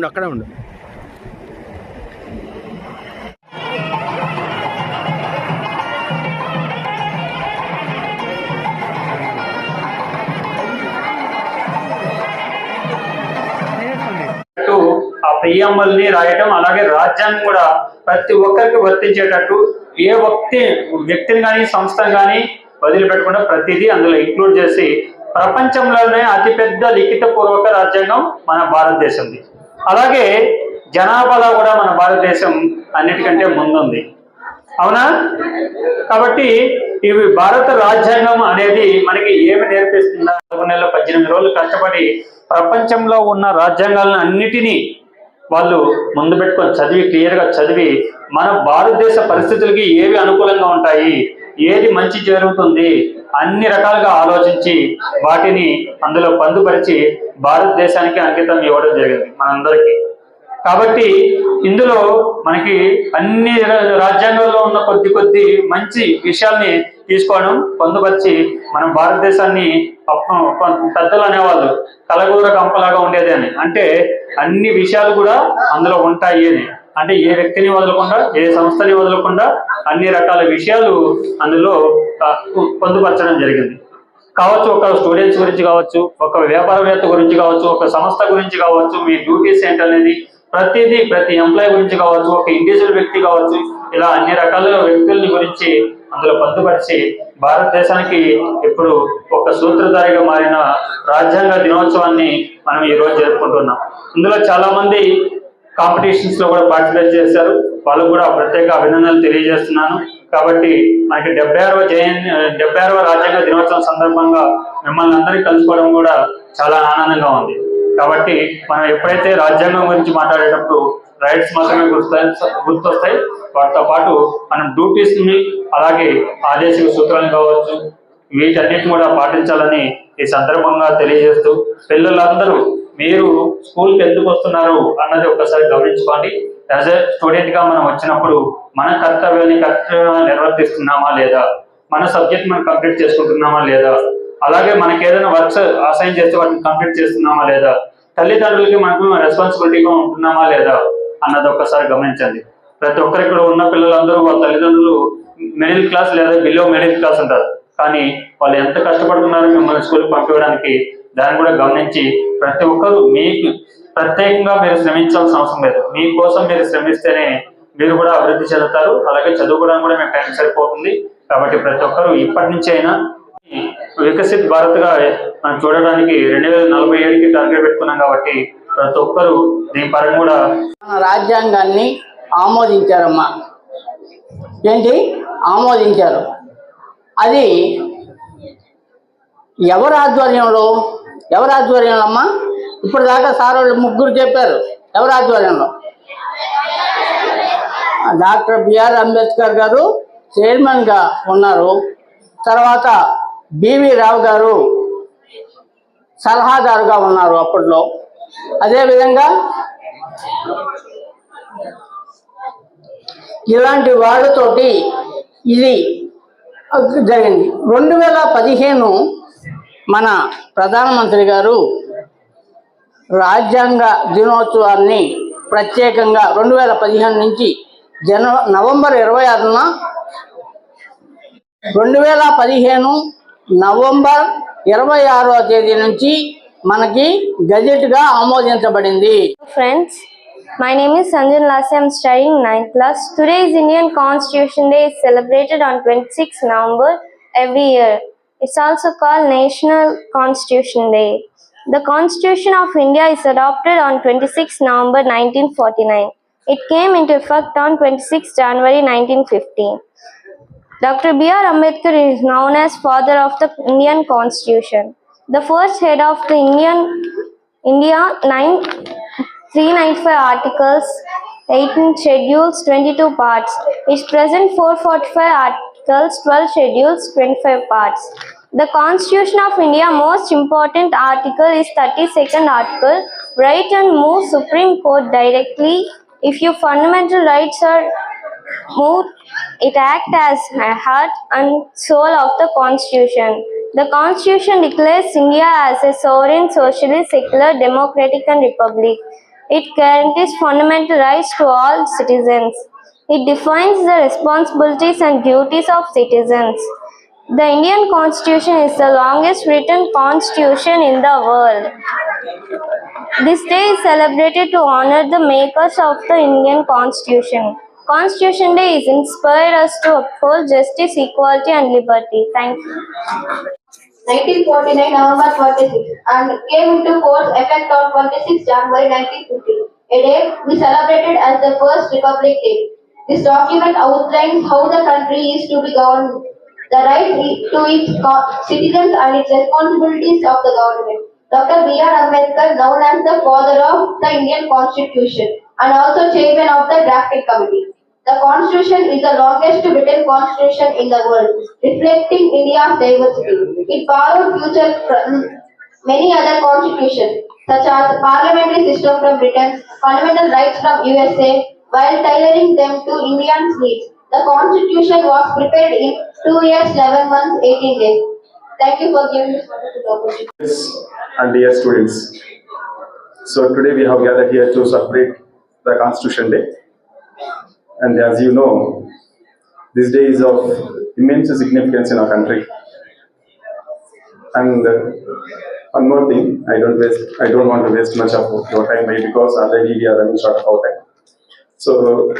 అక్కడే ఉండు. ఆ ప్రియంబల్ని రాయటం, అలాగే రాజ్యాంగం కూడా ప్రతి ఒక్కరికి వర్తించేటట్టు ఏ వ్యక్తిని కానీ సంస్థను కానీ వదిలిపెట్టకుండా ప్రతిదీ అందులో ఇంక్లూడ్ చేసి ప్రపంచంలోనే అతిపెద్ద లిఖిత పూర్వక రాజ్యాంగం మన భారతదేశంది. అలాగే జనాభాలో కూడా మన భారతదేశం అన్నిటికంటే ముందుంది, అవునా? కాబట్టి ఇవి భారత రాజ్యాంగం అనేది మనకి ఏమి నేర్పిస్తుందా? 11 నెలల 18 రోజులు కష్టపడి ప్రపంచంలో ఉన్న రాజ్యాంగాలను అన్నిటినీ వాళ్ళు ముందు పెట్టుకొని చదివి, క్లియర్గా చదివి, మన భారతదేశ పరిస్థితులకి ఏవి అనుకూలంగా ఉంటాయి, ఏది మంచి జరుగుతుంది, అన్ని రకాలుగా ఆలోచించి వాటిని అందులో పొందుపరిచి భారతదేశానికి అంకితం ఇవ్వడం జరిగింది మనందరికీ. కాబట్టి ఇందులో మనకి అన్ని రాజ్యాంగాల్లో ఉన్న కొద్ది మంచి విషయాల్ని తీసుకోవడం, పొందుపరిచి మనం భారతదేశాన్ని పెద్దలు అనేవాళ్ళు కలగూర కంపలాగా ఉండేది అని, అంటే అన్ని విషయాలు కూడా అందులో ఉంటాయి అని, అంటే ఏ వ్యక్తిని వదలకుండా, ఏ సంస్థని వదలకుండా అన్ని రకాల విషయాలు అందులో పొందుపరచడం జరిగింది. కావచ్చు ఒక స్టూడెంట్స్ గురించి కావచ్చు, ఒక వ్యాపారవేత్త గురించి కావచ్చు, ఒక సంస్థ గురించి కావచ్చు, మీ డ్యూటీస్ ఏంటనేది ప్రతిదీ, ప్రతి ఎంప్లాయీ గురించి కావచ్చు, ఒక ఇండివిజువల్ వ్యక్తి కావచ్చు, ఇలా అన్ని రకాల వ్యక్తుల్ని గురించి అందులో పొందుపరిచి భారతదేశానికి ఇప్పుడు ఒక సూత్రధారిగా మారిన రాజ్యాంగ దినోత్సవాన్ని మనం ఈ రోజు జరుపుకుంటున్నాం. ఇందులో చాలా మంది కాంపిటీషన్స్ లో కూడా పార్టిసిపేట్ చేశారు, వాళ్ళకు కూడా ప్రత్యేక అభినందనలు తెలియజేస్తున్నాను. కాబట్టి మనకి 76వ రాజ్యాంగ దినోత్సవం సందర్భంగా మిమ్మల్ని అందరినీ కలుసుకోవడం కూడా చాలా ఆనందంగా ఉంది. కాబట్టి మనం ఎప్పుడైతే రాజ్యాంగం గురించి మాట్లాడేటప్పుడు రైట్స్ మాత్రమే గుర్తొస్తాయి, వాటితో పాటు మనం డ్యూటీస్ ని, అలాగే ఆదేశిక సూత్రాలు కావచ్చు, వీటన్నిటిని కూడా పాటించాలని ఈ సందర్భంగా తెలియజేస్తూ, పిల్లలందరూ మీరు స్కూల్కి ఎందుకు వస్తున్నారు అన్నది ఒకసారి గమనించుకోండి. యాజ్ ఎ స్టూడెంట్ గా మనం వచ్చినప్పుడు మన కర్తవ్యాన్ని కరెక్ట్గా నిర్వర్తిస్తున్నామా లేదా, మన సబ్జెక్ట్ మనం కంప్లీట్ చేసుకుంటున్నామా లేదా, అలాగే మనకి ఏదైనా వర్క్స్ అసైన్ చేస్తే వాటిని కంప్లీట్ చేస్తున్నామా లేదా, తల్లిదండ్రులకి మనకు రెస్పాన్సిబిలిటీగా ఉంటున్నామా లేదా అన్నది ఒక్కసారి గమనించండి. ప్రతి ఒక్కరు ఇక్కడ ఉన్న పిల్లలందరూ వాళ్ళ తల్లిదండ్రులు మిడిల్ క్లాస్ లేదా బిలో మిడిల్ క్లాస్ ఉంటారు, కానీ వాళ్ళు ఎంత కష్టపడుతున్నారో మిమ్మల్ని స్కూల్కి పంపించడానికి, దాన్ని కూడా గమనించి ప్రతి ఒక్కరు మీకు ప్రత్యేకంగా మీరు శ్రమించాల్సిన అవసరం లేదు. మీకోసం మీరు శ్రమిస్తేనే మీరు కూడా అభివృద్ధి చెందుతారు, అలాగే చదువుకోవడానికి కూడా మీకు టైం సరిపోతుంది. కాబట్టి ప్రతి ఒక్కరు ఇప్పటి నుంచి అయినా వికసిత్ భారత్ గా మనం చూడడానికి 2047కి టార్గెట్ పెట్టుకున్నాం. కాబట్టి ప్రతి ఒక్కరు దీని పరంగా కూడా రాజ్యాంగాన్ని ఆమోదించారమ్మా. ఏంటి ఆమోదించారు? అది ఎవరి ఆధ్వర్యంలో అమ్మా? ఇప్పుడు దాకా సార్ వాళ్ళు ముగ్గురు చెప్పారు. ఎవరి ఆధ్వర్యంలో? డాక్టర్ బిఆర్ అంబేద్కర్ గారు చైర్మన్ గా ఉన్నారు. తర్వాత బివి రావు గారు సలహాదారుగా ఉన్నారు అప్పట్లో. అదేవిధంగా ఇలాంటి వాళ్ళతోటి ఇది జరిగింది. 2015 మన ప్రధానమంత్రి గారు రాజ్యాంగ దినోత్సవాన్ని ప్రత్యేకంగా 2015 నుంచి నవంబర్ 26న 2015 నవంబర్ 26వ తేదీ నుంచి మనకి గజెట్ గా ఆమోదించబడింది. Friends, my name is Sanjan Lassi. I am studying 9th class. Today is Indian Constitution Day. Is celebrated on 26 November every year. It's also called National Constitution Day. The Constitution of India is adopted on 26 November 1949. It came into effect on 26 January 1915. Dr. B.R. Ambedkar is known as father of the Indian Constitution. The first head of the India 395 articles, 18 schedules, 22 parts. Its present 445 articles, 12 schedules, 25 parts. The Constitution of India most important article is 32nd article, right and move Supreme Court directly. If your fundamental rights are moved, it acts as a heart and soul of the Constitution. The Constitution declares India as a sovereign, socialist, secular, democratic and republic. It guarantees fundamental rights to all citizens. It defines the responsibilities and duties of citizens. The Indian Constitution is the longest written constitution in the world. This day is celebrated to honor the makers of the Indian Constitution. Constitution Day is inspired us to uphold justice, equality and liberty. Thank you. 1949 November 26 and came into force effect on 26 January 1950, a day we celebrated as the first Republic Day. This document outlines how the country is to be governed, the right to its citizens and its responsibilities of the government. Dr. B.R. Ambedkar, known as the father of the Indian Constitution and also chairman of the drafting committee. The Constitution is the longest written constitution in the world, reflecting India's diversity. It borrowed features from many other constitutions, such as the parliamentary system from Britain, fundamental rights from USA, while tailoring them to Indians' needs. The Constitution was prepared in 2 years, 11 months, 18 days. Thank you for giving this opportunity. And dear students, so today we have gathered here to celebrate the Constitution Day. And as you know, this day is of immense significance in our country. And one more thing, I don't want to waste much of your time because already we are running short of our time. So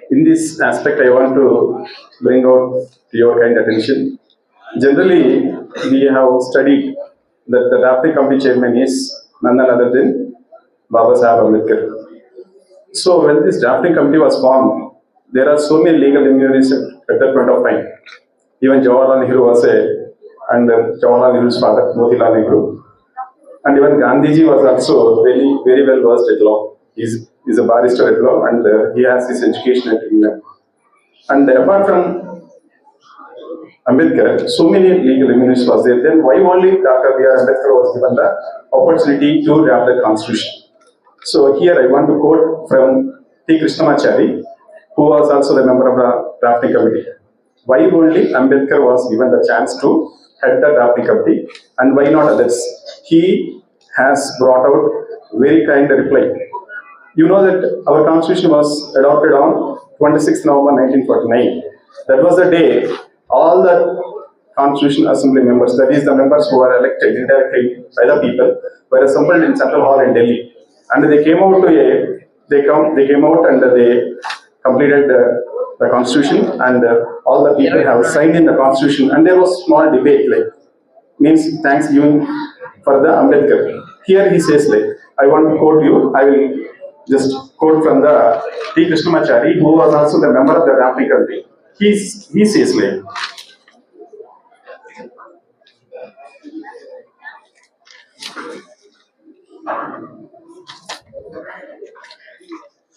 in this aspect, I want to bring out your kind attention. Generally, we have studied that the drafting committee chairman is none other than Baba Saheb Ambedkar. So when this drafting committee was formed, there are so many legal immunities at that point of time. Even Jawaharlal Nehru was and Jawaharlal Nehru's father, Motilal Nehru. And even Gandhiji was also very, very well versed at law. He's a barrister at law and he has his education at England. And apart from Ambedkar, so many legal immunities was there. Then why only Dr. B.R. Ambedkar was given the opportunity to draft the constitution? So here I want to quote from T. Krishnamachari, who was also the member of the drafting committee. Why only Ambedkar was given the chance to head the drafting committee and why not others? He has brought out very kind reply. You know that our constitution was adopted on 26 November 1949. That was the day all the Constitution Assembly members, that is the members who are elected indirectly by the people, were assembled in Central Hall in Delhi. And they came out and they completed the Constitution and all the people have signed in the Constitution. And there was small debate, like, means thanksgiving for the Ambedkar. Here he says, like, I want to quote you, I will just quote from the T. Krishnamachari, who was also the member of the drafting committee. He says, like,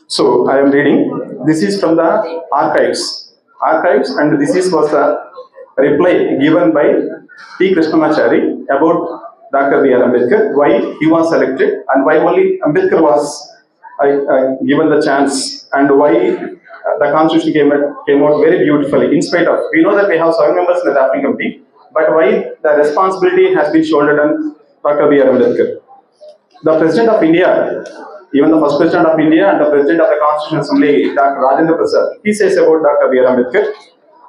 so I am reading, this is from the archives, and this was the reply given by T. Krishnamachari about Dr. B.R. Ambedkar, why he was selected and why only Ambedkar was given the chance and why the constitution came out very beautifully in spite of, we know that we have 7 members in the drafting committee, but why the responsibility has been shouldered on Dr. B.R. Ambedkar. The President of India, even the first President of India and the President of the Constitutional Assembly, Dr. Rajendra Prasad, he says about Dr. B.R. Ambedkar,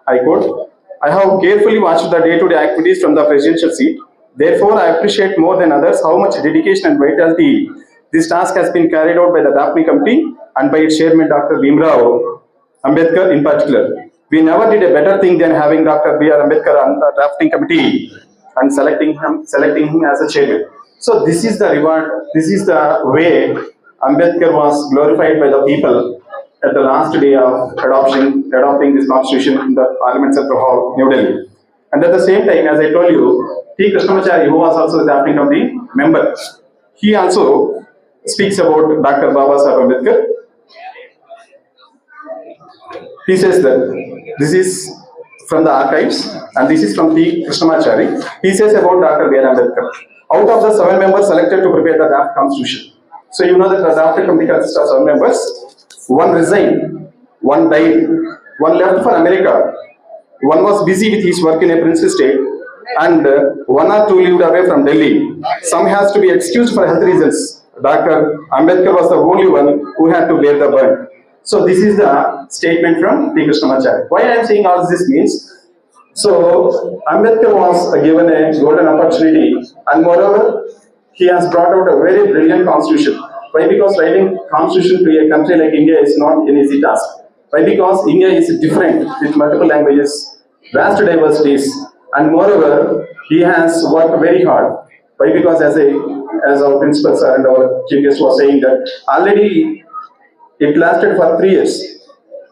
I quote, I have carefully watched the day-to-day activities from the presidential seat. Therefore, I appreciate more than others how much dedication and vitality this task has been carried out by the drafting committee and by its chairman, Dr. Bhimrao Ambedkar in particular. We never did a better thing than having Dr. B.R. Ambedkar on the drafting committee and selecting him as a chairman. So this is the reward, this is the way Ambedkar was glorified by the people at the last day of adopting this constitution in the Parliament Central Hall, New Delhi. And at the same time, as I told you, T. Krishnamachari, who was also the drafting committee member, he also speaks about Dr. Baba Saheb Ambedkar. He says that this is from the archives and this is from T. Krishnamachari. He says about Dr. B.R. Ambedkar. Out of the 7 members selected to prepare the draft constitution. So you know that the draft committee consists of 7 members. 1 resigned, 1 died, 1 left for America, 1 was busy with his work in a princely state, and 1 or 2 lived away from Delhi. Some has to be excused for health reasons. Dr. Ambedkar was the only one who had to bear the burden. So this is the statement from T. Krishnamacharya. Why I am saying all this means, so Ambedkar was given a golden opportunity, and moreover, he has brought out a very brilliant constitution. Why? Because writing constitution to a country like India is not an easy task. Why? Because India is different with multiple languages, vast diversities, and moreover, he has worked very hard. Why? Because as our principal sir and our chief guest was saying that already it lasted for 3 years.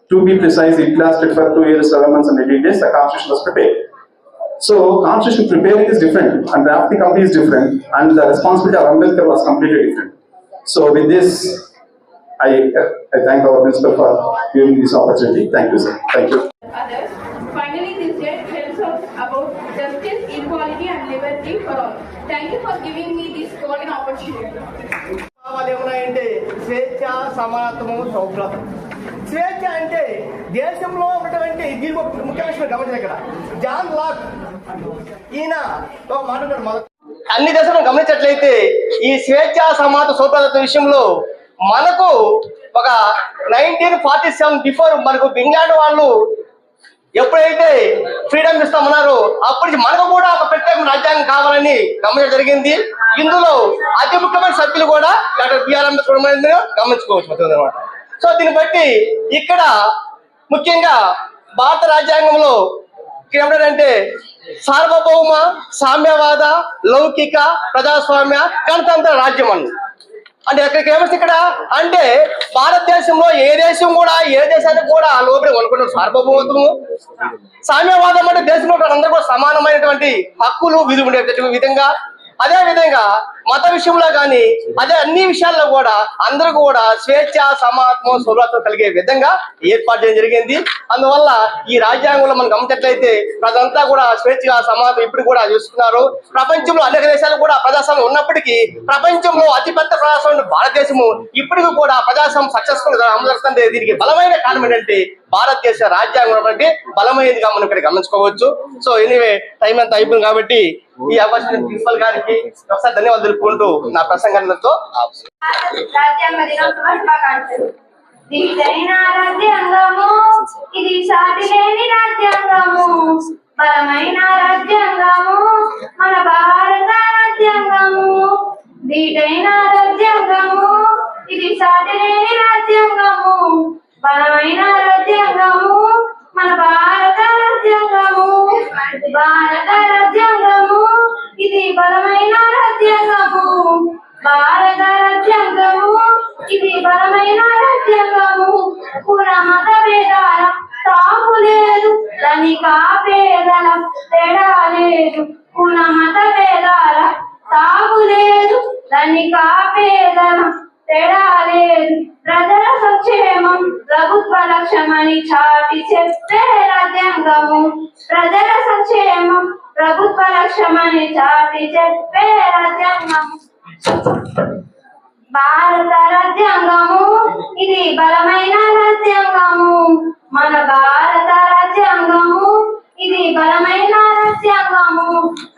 To be precise, it lasted for 2 years, 7 months, and 18 days. The constitution was prepared. So constitution preparing is different, and drafting company is different, and the responsibility of Ambedkar was completely different. So with this, I thank our principal for giving this opportunity. Thank you, sir. Thank you. Others. Finally, this day tells us about justice, equality, and liberty for all. Thank you for giving me this golden opportunity. భావాలు ఏమున్నాయంటే స్వేచ్ఛ, సమానత్వము, సౌభ్రతం. స్వేచ్ఛ అంటే దేశంలో ఉన్నటువంటి దీని ముఖ్య విషయం గమనించారు ఇక్కడ. జాన్ లాక్ ఈయన ఒక మాట్లాడారు మొదటి అన్ని దేశాలను గమనించినట్లయితే ఈ స్వేచ్ఛ, సమానత్వ, సౌభ్రత విషయంలో మనకు ఒక 1947 బిఫోర్ మనకు ఇంగ్లాండ్ వాళ్ళు ఎప్పుడైతే ఫ్రీడమ్ ఇస్తామన్నారో అప్పటికి మనకు కూడా ఒక ప్రత్యేక రాజ్యాంగం కావాలని గమనించడం జరిగింది. ఇందులో అతి ముఖ్యమైన సభ్యులు కూడా డాక్టర్ బిఆర్ అంబేద్కర్ గమనించుకోవచ్చు అనమాట. సో దీన్ని బట్టి ఇక్కడ ముఖ్యంగా భారత రాజ్యాంగంలో ఏమిటంటే సార్వభౌమ, సామ్యవాద, లౌకిక, ప్రజాస్వామ్య, గణతంత్ర రాజ్యం అని. అంటే ఎక్కడికి ఏమొస్తుంది ఇక్కడ అంటే భారతదేశంలో ఏ దేశం కూడా ఏ దేశానికి కూడా లోపలి కొనుక్కున్న సార్వభౌమత్వము, సామ్యవాదం అంటే దేశంలో అందరూ కూడా సమానమైనటువంటి హక్కులు, విధులు ఉండే విధంగా, అదే విధంగా మత విషయంలో కానీ అదే అన్ని విషయాల్లో కూడా అందరూ కూడా స్వేచ్ఛ, సమానత్వం, సౌభ్రత్వం కలిగే విధంగా ఏర్పాటు చేయడం జరిగింది. అందువల్ల ఈ రాజ్యాంగంలో మనం గమనించినట్లయితే ప్రజలంతా కూడా స్వేచ్ఛగా, సమానత్వం ఇప్పుడు కూడా చూస్తున్నారు. ప్రపంచంలో అనేక దేశాలు కూడా ప్రజాస్వామ్యం ఉన్నప్పటికీ ప్రపంచంలో అతిపెద్ద ప్రజాస్వామ్యం భారతదేశము ఇప్పటికీ కూడా ప్రజాస్వామ్యం సక్సెస్ఫుల్ గా అమలు జరుగుతుంది. దీనికి బలమైన కారణం ఏంటంటే భారతదేశ రాజ్యాంగం అంటే బలమైనదిగా మనం ఇక్కడ గమనించుకోవచ్చు. సో ఎనీవే టైం అంతా అయిపోయింది కాబట్టి ఈ అవకాశం ప్రిన్సిపల్ గారికి ఒకసారి ధన్యవాదాలు తెలుపుకుంటూ నా ప్రసంగంతో రాజ్యాంగ దినోత్సవ శుభాకాంక్షలు. దివిజైన రాజ్యాంగము ఇది సాటి లేని రాజ్యాంగము, బలమైన రాజ్యాంగము మన భారత రాజ్యాంగము. దివిజైన రాజ్యాంగము ఇది సాటి లేని రాజ్యాంగము, బలమైన రాజ్యాంగము మన భారత రాజ్యాంగము. భారత రాజ్యాంగము ఇది బలమైన రాజ్యాంగము, భారత రాజ్యాంగము ఇది బలమైన రాజ్యాంగము. కుల మత భేదాల తాపు లేదు, ధనిక పేదల తేడా లేదు. కుల మత భేదాల తాపు లేదు, ధనిక పేదల తేడా లేదు. ప్రజల సంక్షేమం ప్రభుత్వ లక్ష్యమని చాటి చెప్పే రాజ్యాంగము, ప్రజల సంక్షేమం ప్రభుత్వ లక్ష్యమని చాటి చెప్పే రాజ్యాంగము. భారత రాజ్యాంగము ఇది బలమైన రాజ్యాంగము, మన భారత రాజ్యాంగము ఇది బలమైన రాజ్యాంగము.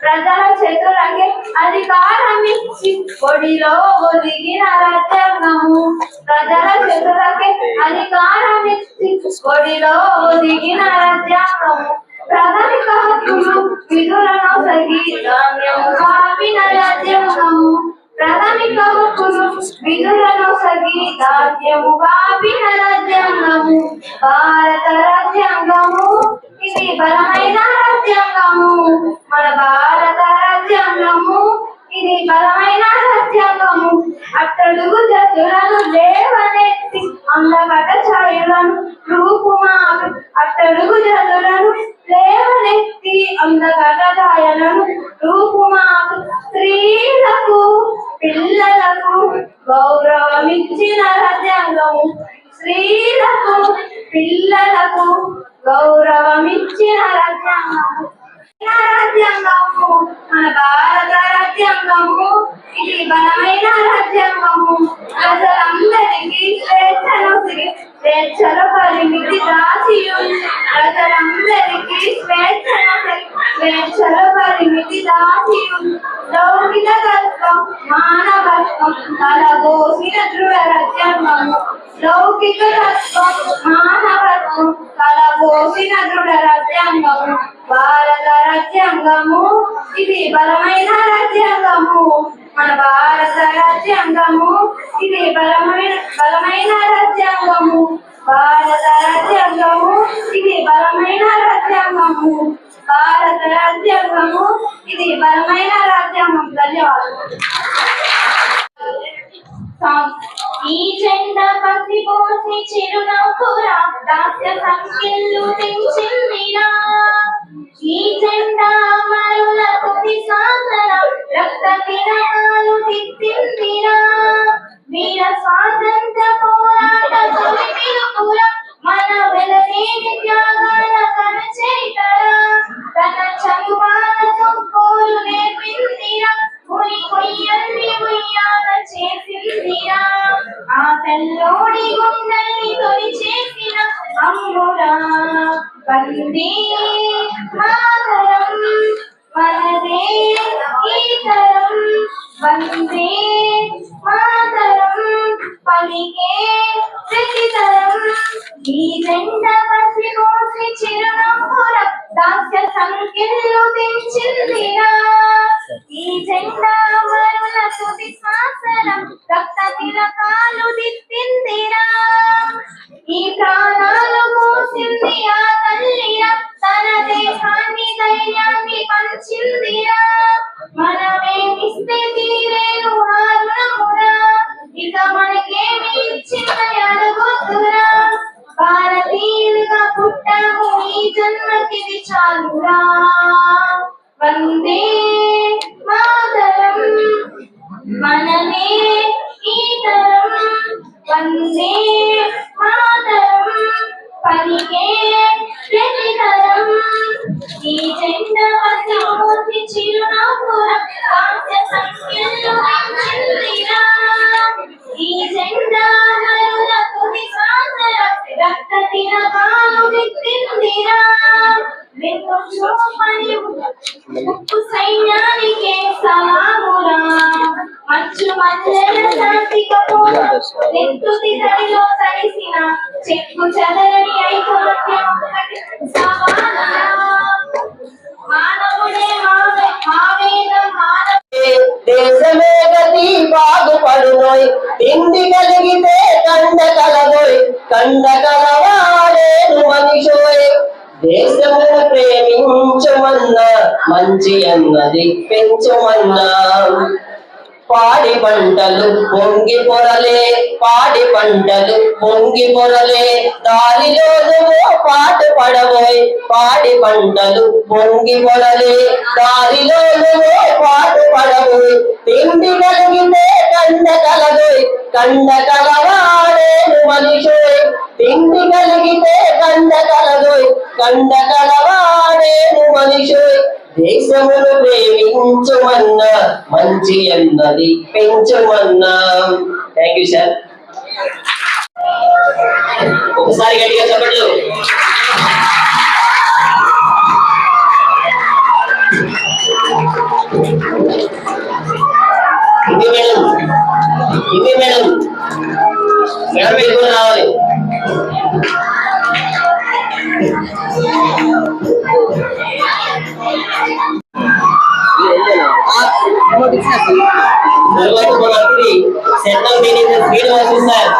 ప్రజల చేతులకే అధికారం ఇచ్చి ఒడిలో ఒదిగిన రాజ్యాంగము, ప్రజల చేతులకే అధికారం ఇచ్చి ఒడిలో ఒదిగిన రాజ్యాంగము. ప్రాథమిక హక్కులు విధులను సగి ధాన్యము కాపిన రాజ్యాంగము, ప్రాథమిక హక్కులు విధులను సగి ధాన్యము కాపిన రాజ్యాంగము. భారత రాజ్యాంగము ఇది బలమైన రాజ్యాంగము, మన భారత రాజ్యాంగము ఇది బలమైన రాజ్యాంగము. అట్టడుగు జతులను లేవనెత్తి అందగట ఛాయలను రూపుమాపి, అట్టడుగు జతులను లేవనెత్తి అందగట ఛాయలను రూపుమాపి, స్త్రీలకు పిల్లలకు గౌరవమిచ్చిన రాజ్యాంగము, స్త్రీలకు పిల్లలకు గౌరవమిచ్చిన రాజ్యాంగము. రాజ్యాంగము మన భారత రాజ్యాంగము ఇది బలమైన రాజ్యాంగము. ప్రజలందరికీ స్వేచ్ఛల పరిమితి రాసి ఉంది, ప్రజలందరికీ స్వేచ్ఛల పరిమితి రాసి ఉంది. లౌకిక తత్వం, మానవత్వం, కలబోసిన దృఢ రాజ్యాంగము లౌకిక తత్వం మానవత్వం కలబోసిన దృఢ రాజ్యాంగము భారత రాజ్యాంగము ఇది బలమైన రాజ్యాంగము మన భారత రాజ్యాంగము ఇది బలమైన రాజ్యాంగము భారత రాజ్యాంగము ఇది బలమైన రాజ్యాంగము భారత రాజ్యాంగము ఇది బలమైన రాజ్యాంగం. ధన్యవాదాలు. ఈ జెండా పసిపోసి చిరునవ్వురా దాస్య సంఖ్యలు తెంచిందిరా ఈ జెండా మరుల తుది సాధన రక్త తిరగాలు తిత్తిందిరా వీర స్వాతంత్ర పోరాట తొలి పిలుపురా మన వెలలేని త్యాగాల తన చరితరా తన చదువాలతో కోరు నేర్పిందిరా ఉరి కొయ్యల్ని ఉయ్యాల చేసిందిరా ఆ తెల్లోడి గుండెల్ని తొలి చేసిన అమ్మురా వందే మాతరం మనదే ఈ తరం వందే మాతరం పలికే ప్రతితరం ఈ జెండ పసిపోసి చిరునవ్వుర దాస్య సంఖ్యలు తెంచిందిరా ఈ జెండా మరుల తుది శాసనం రక్త తిలకాలు దిద్దిందిరా ఈ ప్రాణాలు పోసింది ఆ తల్లిరా తన దేశాన్ని ధైర్యాన్ని పంచిందిరా మనమేమిస్తే తీరేను హారుణమురా ఇక మనకేమి ఇచ్చిందని అడగొద్దురా భారతీయులుగా పుట్టాము ఈ జన్మకిది చాలురా వందే మాతరం మనమే ఈ తరం వందే మాతరం పలికే ప్రతితరం ఈ జెండా పసిపోసి చిరునవ్వుర దాస్య సంఖ్యలు తెంచిందిరా ఈ జెండా మరుల తుది సాధన రక్త తిరగాలు దిద్దిందిరా వెన్ను చూపని ఉప్పు సైన్యానికే సలామురా మంచు మల్లెల శాంతికపోరా నెత్తుతి తడిలో తడిసిన చెక్కు చెదరని ఐకమత్యం ఒకటి సవాలురా మానవుడే మావేదం దేశమే గతి బాగుపడునోయ్ తిండి కలిగితే కండ కలగోయ్ కండ కలవాడేను మనిషోయ్ దేశమును ప్రేమించమన్నా మంచి అన్నది పెంచమన్నా పాడి పంటలు పొంగి పొరలే పాడి పంటలు పొంగి పొరలే దారిలో నువ్వు పాటు పడబోయ్ పాడి పంటలు పొంగి పొరలే దారిలో నువ్వు పాటు పడబోయ్ తిండి కలిగితే కండ కలగోయ్ కండ కలవాడేను మనిషోయ్ తిండి కలిగితే కండ కలగోయ్ కండ కలవాడేను మనిషోయ్ దేశమును ప్రేమించమన్నా మంచి అన్నది పెంచమన్నా. Thank you sir. ఒకసారి గట్టిగా చెప్పట్లు. ఇది మేడం మేడం మీరు కూడా రావాలి. తర్వాత మనకి సెంట్రల్ మీనింగ్ ఫ్రీడమ్ వస్తుంది సార్.